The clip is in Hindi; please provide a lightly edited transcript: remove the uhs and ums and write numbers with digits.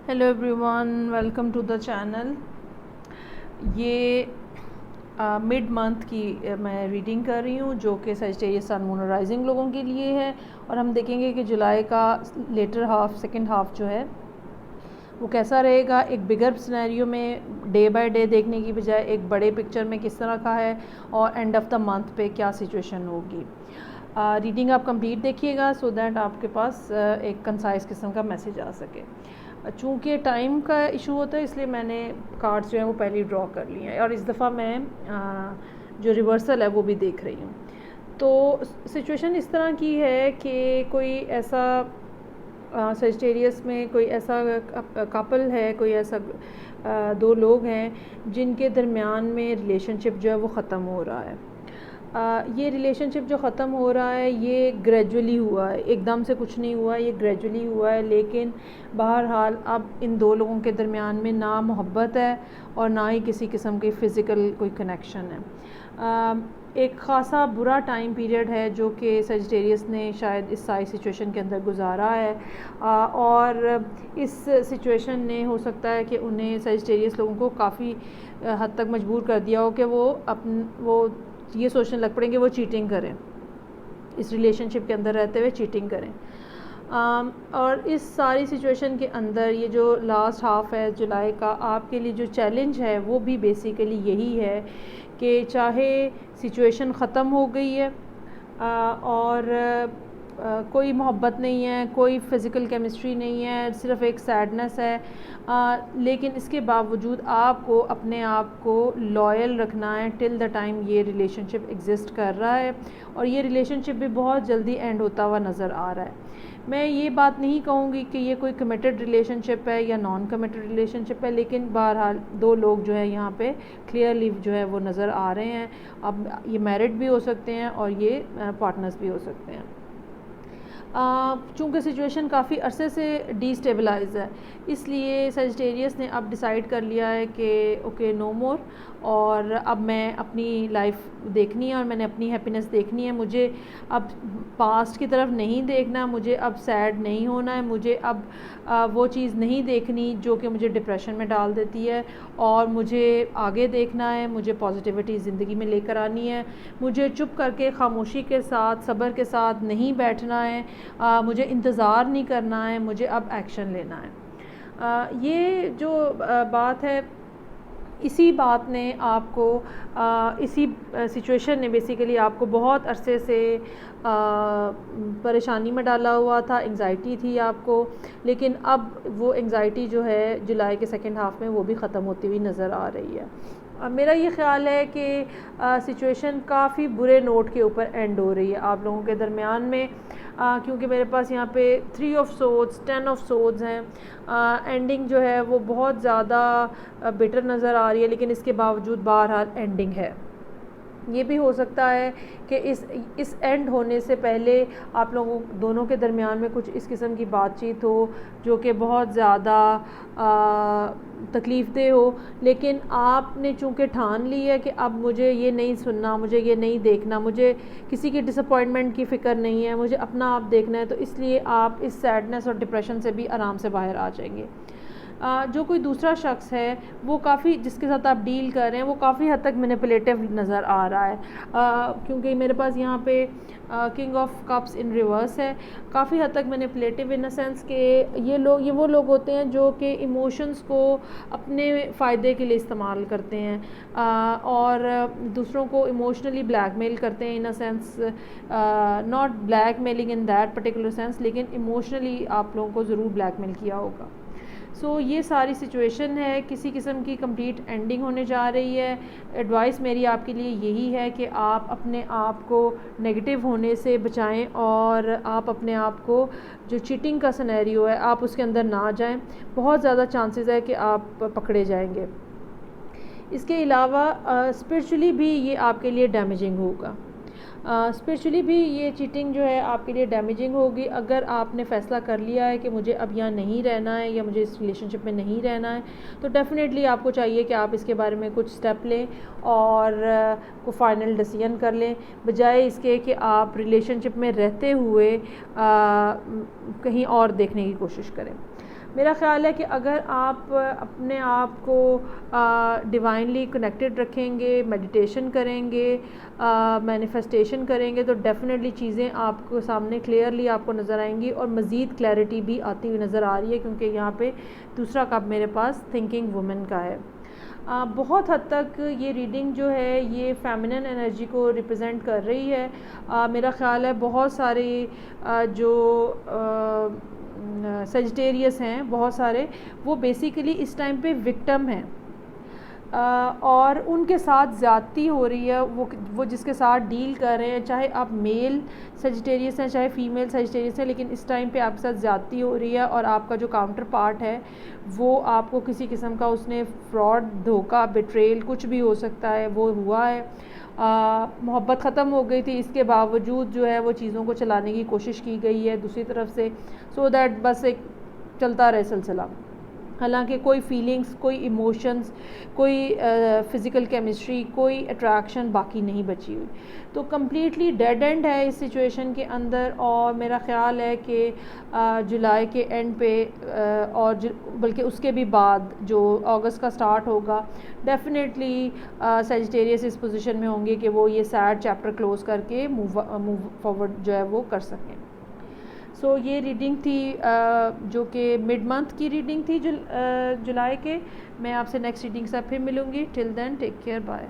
Hello everyone, welcome to the channel. ये मिड मंथ की मैं रीडिंग कर रही हूँ जो कि सजिटेरियस सन मून राइजिंग लोगों के लिए है। और हम देखेंगे कि जुलाई का लेटर हाफ, सेकंड हाफ जो है वो कैसा रहेगा। एक बिगर सिनेरियो में डे बाय डे देखने की बजाय एक बड़े पिक्चर में किस तरह का है और एंड ऑफ द मंथ पे क्या सिचुएशन होगी। रीडिंग आप कंप्लीट देखिएगा सो दैट आपके पास एक कंसाइज किस्म का मैसेज आ सके। चूँकि टाइम का इशू होता है इसलिए मैंने कार्ड्स जो हैं वो पहले ही ड्रॉ कर लिए हैं और इस दफ़ा मैं जो रिवर्सल है वो भी देख रही हूँ। तो सिचुएशन इस तरह की है कि कोई ऐसा सजिटेरियस में कोई ऐसा कपल है, कोई ऐसा दो लोग हैं जिनके दरमियान में रिलेशनशिप जो है वो ख़त्म हो रहा है। ये रिलेशनशिप जो ख़त्म हो रहा है ये ग्रेजुअली हुआ है, एकदम से कुछ नहीं हुआ, ये ग्रेजुअली हुआ है। लेकिन बहरहाल अब इन दो लोगों के दरमियान में ना मोहब्बत है और ना ही किसी किस्म की फ़िज़िकल कोई कनेक्शन है। एक ख़ासा बुरा टाइम पीरियड है जो कि सजिटेरियस ने शायद इस सारी सिचुएशन के अंदर गुजारा है। और इस सिचुएशन ने हो सकता है कि उन्हें सजिटेरियस लोगों को काफ़ी हद तक मजबूर कर दिया हो कि वो ये सोचने लग पड़ेंगे वो चीटिंग करें, इस रिलेशनशिप के अंदर रहते हुए चीटिंग करें। और इस सारी सिचुएशन के अंदर ये जो लास्ट हाफ है जुलाई का, आपके लिए जो चैलेंज है वो भी बेसिकली यही है कि चाहे सिचुएशन ख़त्म हो गई है और कोई मोहब्बत नहीं है, कोई फ़िज़िकल केमिस्ट्री नहीं है, सिर्फ़ एक सैडनेस है, लेकिन इसके बावजूद आपको अपने आप को लॉयल रखना है टिल द टाइम ये रिलेशनशिप एग्ज़िस्ट कर रहा है। और ये रिलेशनशिप भी बहुत जल्दी एंड होता हुआ नज़र आ रहा है। मैं ये बात नहीं कहूँगी कि ये कोई कमिटेड रिलेशनशिप है या नॉन कमिटेड रिलेशनशिप है, लेकिन बहरहाल दो लोग जो है यहाँ पे क्लियरली जो है वो नज़र आ रहे हैं। अब ये मैरिड भी हो सकते हैं और ये पार्टनर्स भी हो सकते हैं। चूँकि सिचुएशन काफ़ी अरसे से डिस्टेबलाइज है इसलिए सजिटेरियस ने अब डिसाइड कर लिया है कि ओके नो मोर, और अब मैं अपनी लाइफ देखनी है और मैंने अपनी हैप्पीनेस देखनी है। मुझे अब पास्ट की तरफ नहीं देखना, मुझे अब सैड नहीं होना है, मुझे अब वो चीज़ नहीं देखनी जो कि मुझे डिप्रेशन में डाल देती है, और मुझे आगे देखना है, मुझे पॉजिटिविटी ज़िंदगी में लेकर आनी है। मुझे चुप करके खामोशी के साथ, सब्र के साथ नहीं बैठना है, मुझे इंतज़ार नहीं करना है, मुझे अब एक्शन लेना है। ये जो बात है, इसी बात ने आपको इसी सिचुएशन ने बेसिकली आपको बहुत अरसे से परेशानी में डाला हुआ था, एंग्ज़ाइटी थी आपको। लेकिन अब वो एंग्ज़ाइटी जो है जुलाई के सेकंड हाफ़ में वो भी ख़त्म होती हुई नज़र आ रही है। मेरा ये ख़्याल है कि सिचुएशन काफ़ी बुरे नोट के ऊपर एंड हो रही है आप लोगों के दरमियान में, क्योंकि मेरे पास यहाँ पे 3 ऑफ सोर्ड्स, 10 ऑफ सोर्ड्स हैं। एंडिंग जो है वो बहुत ज़्यादा बेटर नज़र आ रही है, लेकिन इसके बावजूद बहरहाल एंडिंग है। ये भी हो सकता है कि इस एंड होने से पहले आप लोगों दोनों के दरमियान में कुछ इस किस्म की बातचीत हो जो कि बहुत ज़्यादा तकलीफ़देह हो, लेकिन आपने चूँकि ठान ली है कि अब मुझे ये नहीं सुनना, मुझे ये नहीं देखना, मुझे किसी की डिसअपॉइंटमेंट की फ़िक्र नहीं है, मुझे अपना आप देखना है, तो इसलिए आप इस सैडनेस और डिप्रेशन से भी आराम से बाहर आ जाएंगे। जो कोई दूसरा शख्स है वो काफ़ी, जिसके साथ आप डील कर रहे हैं, वो काफ़ी हद तक मैनिपुलेटिव नज़र आ रहा है, क्योंकि मेरे पास यहाँ पे king of cups in reverse है। काफ़ी हद तक मैनिपुलेटिव इन द सेंस कि ये वो लोग होते हैं जो कि इमोशंस को अपने फ़ायदे के लिए इस्तेमाल करते हैं, और दूसरों को इमोशनली ब्लैकमेल करते हैं in a sense, not blackmailing in that particular sense, लेकिन इमोशनली आप लोगों को ज़रूर ब्लैकमेल किया होगा। सो ये सारी सिचुएशन है, किसी किस्म की कंप्लीट एंडिंग होने जा रही है। एडवाइस मेरी आपके लिए यही है कि आप अपने आप को नेगेटिव होने से बचाएं और आप अपने आप को, जो चीटिंग का सिनेरियो है आप उसके अंदर ना जाएं। बहुत ज़्यादा चांसेस है कि आप पकड़े जाएंगे। इसके अलावा स्पिरिचुअली भी ये आपके लिए डैमेजिंग होगा। स्पिरिचुअली भी ये चीटिंग जो है आपके लिए डैमेजिंग होगी। अगर आपने फ़ैसला कर लिया है कि मुझे अब यहाँ नहीं रहना है या मुझे इस रिलेशनशिप में नहीं रहना है, तो डेफ़िनेटली आपको चाहिए कि आप इसके बारे में कुछ स्टेप लें और को फाइनल डिसीजन कर लें, बजाय इसके कि आप रिलेशनशिप में रहते हुए कहीं और देखने की कोशिश करें। मेरा ख़्याल है कि अगर आप अपने आप को डिवाइनली कनेक्टेड रखेंगे, मेडिटेशन करेंगे, मैनिफेस्टेशन करेंगे, तो डेफ़िनेटली चीज़ें आपको सामने क्लियरली आपको नज़र आएंगी और मज़ीद क्लैरिटी भी आती हुई नज़र आ रही है, क्योंकि यहाँ पे दूसरा कप मेरे पास थिंकिंग वुमेन का है। बहुत हद तक ये रीडिंग जो है ये फ़ेमिनिन एनर्जी को रिप्रेजेंट कर रही है। मेरा ख़्याल है बहुत सारे जो सजिटेरियस हैं, बहुत सारे वो बेसिकली इस टाइम पे विक्टिम हैं और उनके साथ ज़्यादती हो रही है। वो जिसके साथ डील कर रहे हैं, चाहे आप मेल सजिटेरियस हैं चाहे फीमेल सजिटेरियस हैं, लेकिन इस टाइम पे आपके साथ ज़्यादती हो रही है और आपका जो काउंटर पार्ट है वो आपको किसी किस्म का उसने फ्रॉड, धोखा, बिट्रेल कुछ भी हो सकता है वो हुआ है। मोहब्बत ख़त्म हो गई थी, इसके बावजूद जो है वो चीज़ों को चलाने की कोशिश की गई है दूसरी तरफ से, सो दैट बस एक चलता रहे सिलसिला। हालांकि कोई फीलिंग्स, कोई इमोशंस, कोई फ़िज़िकल केमिस्ट्री, कोई अट्रैक्शन बाकी नहीं बची हुई, तो कम्प्लीटली डेड एंड है इस सिचुएशन के अंदर। और मेरा ख़्याल है कि जुलाई के एंड पे और बल्कि उसके भी बाद जो अगस्त का स्टार्ट होगा, डेफ़िनेटली सजिटेरियस इस पोजीशन में होंगे कि वो ये सैड चैप्टर क्लोज़ करके मूव फॉरवर्ड जो है वो कर सकें। सो ये रीडिंग थी जो कि मिड मंथ की रीडिंग थी जुलाई के। मैं आपसे नेक्स्ट रीडिंग से फिर मिलूँगी। Till then take care, bye.